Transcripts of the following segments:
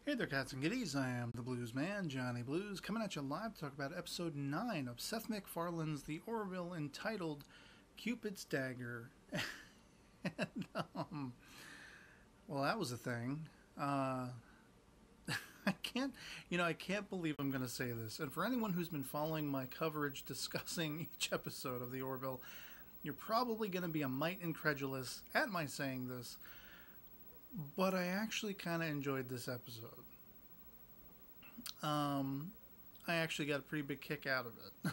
Hey there, cats and kitties. I am the Blues Man, Johnny Blues, coming at you live to talk about episode 9 of Seth MacFarlane's The Orville entitled Cupid's Dagger. and, well, that was a thing. I can't believe I'm going to say this. And for anyone who's been following my coverage discussing each episode of The Orville, you're probably going to be a mite incredulous at my saying this, but I actually kind of enjoyed this episode. I actually got a pretty big kick out of it.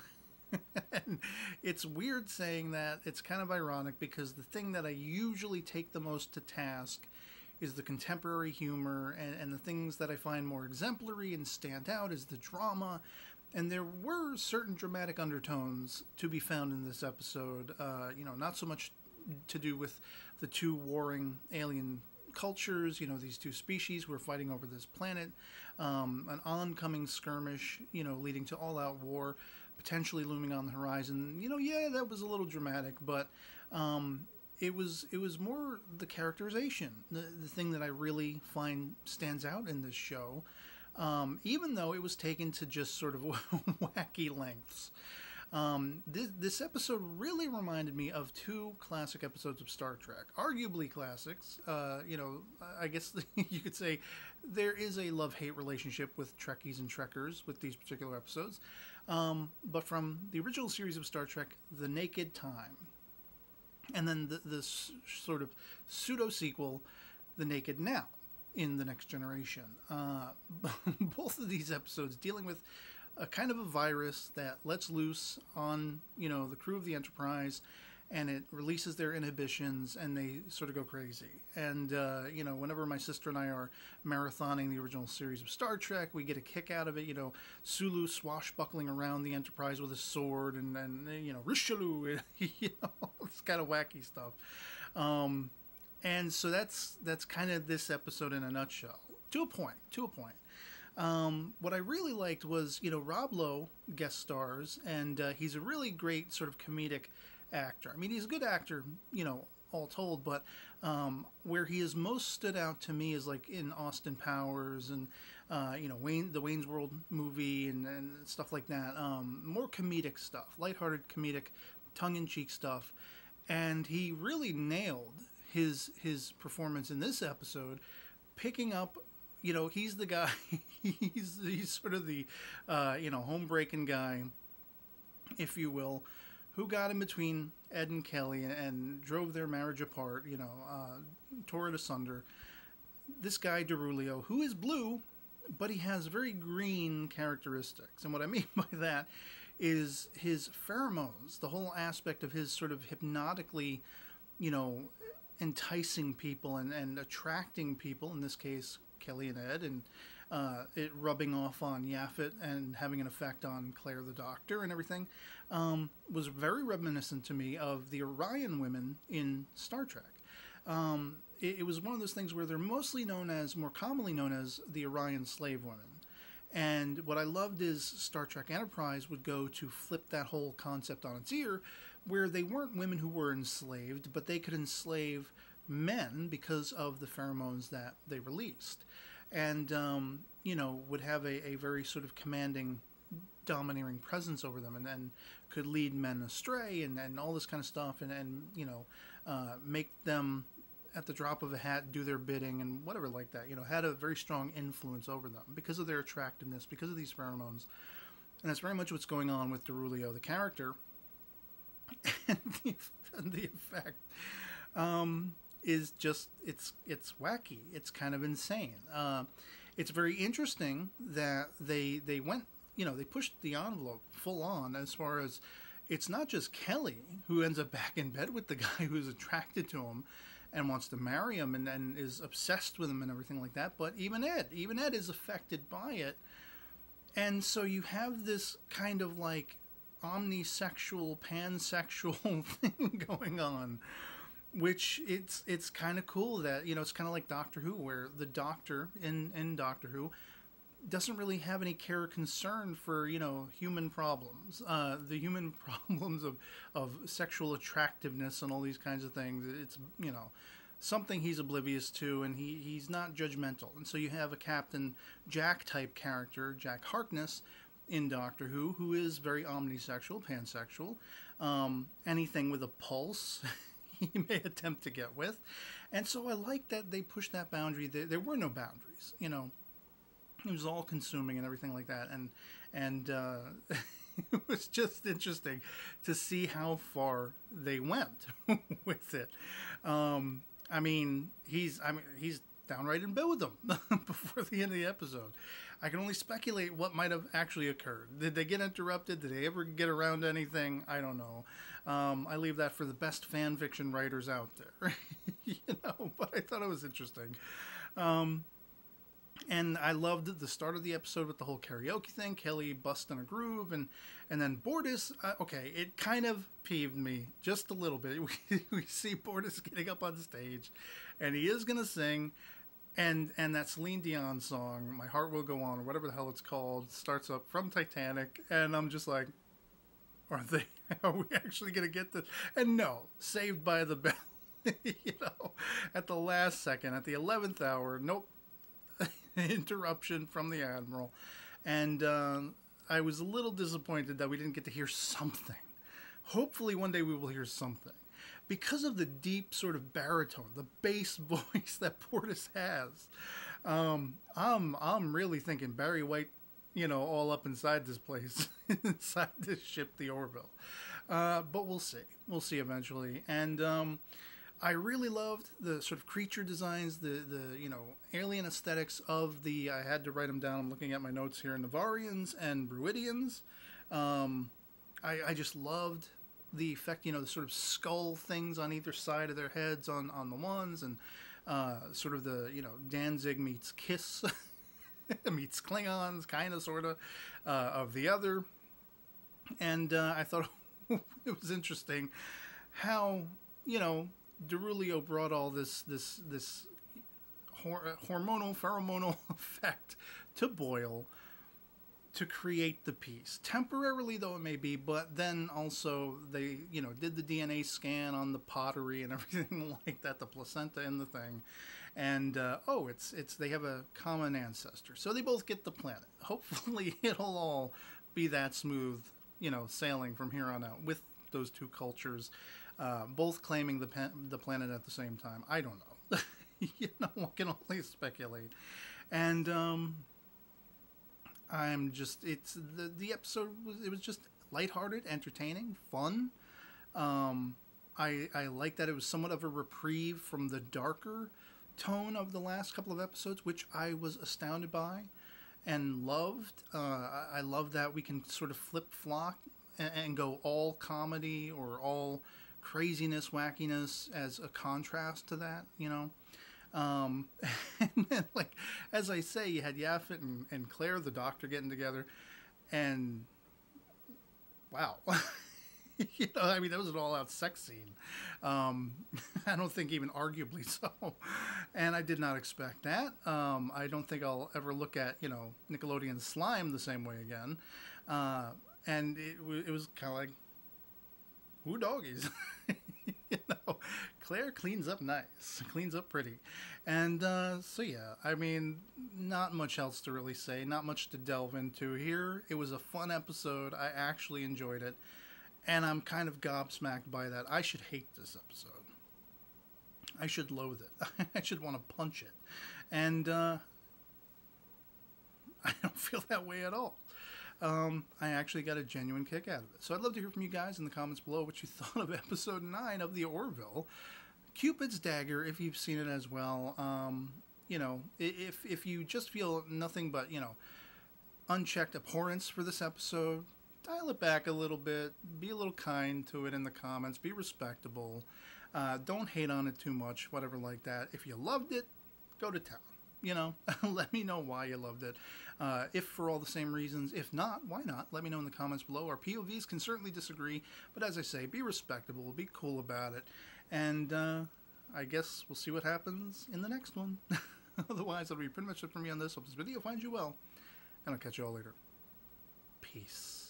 And it's weird saying that. It's kind of ironic because the thing that I usually take the most to task is the contemporary humor, and the things that I find more exemplary and stand out is the drama. And there were certain dramatic undertones to be found in this episode. Not so much to do with the two warring alien cultures, these two species who are fighting over this planet, an oncoming skirmish, leading to all-out war, potentially looming on the horizon. Yeah, that was a little dramatic, but it was more the characterization, the thing that I really find stands out in this show, even though it was taken to just sort of wacky lengths. This episode really reminded me of two classic episodes of Star Trek, arguably classics. I guess you could say there is a love-hate relationship with Trekkies and Trekkers with these particular episodes. But from the original series of Star Trek, The Naked Time, and then the sort of pseudo-sequel, The Naked Now, in The Next Generation. Both of these episodes dealing with a kind of a virus that lets loose on, the crew of the Enterprise, and it releases their inhibitions, and they sort of go crazy. And, whenever my sister and I are marathoning the original series of Star Trek, we get a kick out of it, Sulu swashbuckling around the Enterprise with a sword, and Richelieu, it's kind of wacky stuff. And so that's kind of this episode in a nutshell. To a point. What I really liked was, Rob Lowe guest stars, and he's a really great sort of comedic actor. I mean, he's a good actor, all told, but where he is most stood out to me is like in Austin Powers and, the Wayne's World movie and stuff like that. More comedic stuff, lighthearted comedic, tongue-in-cheek stuff. And he really nailed his performance in this episode, picking up, he's the guy, he's sort of the, home-breaking guy, if you will, who got in between Ed and Kelly and drove their marriage apart, tore it asunder. This guy, Derulio, who is blue, but he has very green characteristics. And what I mean by that is his pheromones, the whole aspect of his sort of hypnotically, enticing people and attracting people, in this case, Kelly and Ed, and it rubbing off on Yaphet and having an effect on Claire the Doctor and everything, was very reminiscent to me of the Orion women in Star Trek. It was one of those things where they're more commonly known as the Orion slave women. And what I loved is Star Trek Enterprise would go to flip that whole concept on its ear, where they weren't women who were enslaved, but they could enslave men because of the pheromones that they released. And, would have a very sort of commanding, domineering presence over them, and could lead men astray and all this kind of stuff, and make them, at the drop of a hat, do their bidding and whatever like that. Had a very strong influence over them because of their attractiveness, because of these pheromones. And that's very much what's going on with Derulio, the character. And the effect is just, it's wacky. It's kind of insane. It's very interesting that they went, they pushed the envelope full on as far as it's not just Kelly who ends up back in bed with the guy who's attracted to him and wants to marry him and is obsessed with him and everything like that, but even Ed is affected by it. And so you have this kind of like omnisexual, pansexual thing going on, which it's kind of cool that, it's kind of like Doctor Who, where the Doctor in Doctor Who doesn't really have any care or concern for, human problems, the human problems of sexual attractiveness and all these kinds of things. It's, something he's oblivious to, and he's not judgmental. And so you have a Captain Jack type character, Jack Harkness, in Doctor Who is very omnisexual, pansexual. Anything with a pulse, he may attempt to get with. And so I like that they pushed that boundary. There were no boundaries, you know. It was all consuming and everything like that. And it was just interesting to see how far they went with it. I mean, he's downright in bed with them before the end of the episode. I can only speculate what might have actually occurred. Did they get interrupted? Did they ever get around to anything? I don't know. I leave that for the best fan fiction writers out there. You know, but I thought it was interesting. And I loved the start of the episode with the whole karaoke thing, Kelly busting a groove, and then Bortus, okay, it kind of peeved me just a little bit. We see Bortus getting up on stage, and he is going to sing, and that Celine Dion song, My Heart Will Go On, or whatever the hell it's called, starts up from Titanic, and I'm just like, are we actually going to get this? And no, Saved by the Bell, you know, at the last second, at the 11th hour, nope. Interruption from the Admiral, and I was a little disappointed that we didn't get to hear something. Hopefully one day we will hear something, because of the deep sort of baritone, the bass voice that Bortus has. I'm really thinking Barry White, you know, all up inside this place, inside this ship, the Orville. But we'll see eventually. And I really loved the sort of creature designs, the you know, alien aesthetics of the, I had to write them down, I'm looking at my notes here, Navarians and Bruidians. I just loved the effect, you know, the sort of skull things on either side of their heads on the ones, and sort of the, you know, Danzig meets Kiss meets Klingons, kind of, sort of the other. And I thought it was interesting how, you know, Derulio brought all this hormonal, pheromonal effect to Boyle to create the piece. Temporarily, though it may be, but then also they, you know, did the DNA scan on the pottery and everything like that, the placenta in the thing. And, it's they have a common ancestor. So they both get the planet. Hopefully it'll all be that smooth, you know, sailing from here on out with those two cultures. Both claiming the planet at the same time. I don't know. You know, one can only speculate. And I'm just, it's the episode was just lighthearted, entertaining, fun. I like that it was somewhat of a reprieve from the darker tone of the last couple of episodes, which I was astounded by and loved. I love that we can sort of flip-flop and go all comedy or all craziness, wackiness as a contrast to that, you know. And then, like, as I say, you had Yaphet and Claire, the Doctor, getting together, and wow. You know, I mean, that was an all-out sex scene. I don't think even arguably so. And I did not expect that. I don't think I'll ever look at, you know, Nickelodeon Slime the same way again. And it was kind of like, who doggies? You know, Claire cleans up nice, cleans up pretty. And so, yeah, I mean, not much else to really say, not much to delve into here. It was a fun episode. I actually enjoyed it. And I'm kind of gobsmacked by that. I should hate this episode. I should loathe it. I should want to punch it. And I don't feel that way at all. I actually got a genuine kick out of it. So I'd love to hear from you guys in the comments below what you thought of episode 9 of the Orville. Cupid's Dagger, if you've seen it as well. You know, if you just feel nothing but, you know, unchecked abhorrence for this episode, dial it back a little bit. Be a little kind to it in the comments. Be respectable. Don't hate on it too much, whatever like that. If you loved it, go to town. You know, let me know why you loved it. If for all the same reasons. If not, why not? Let me know in the comments below. Our POVs can certainly disagree, but as I say, be respectable, be cool about it, and I guess we'll see what happens in the next one. Otherwise, that'll be pretty much it for me on this. Hope this video finds you well, and I'll catch you all later. Peace.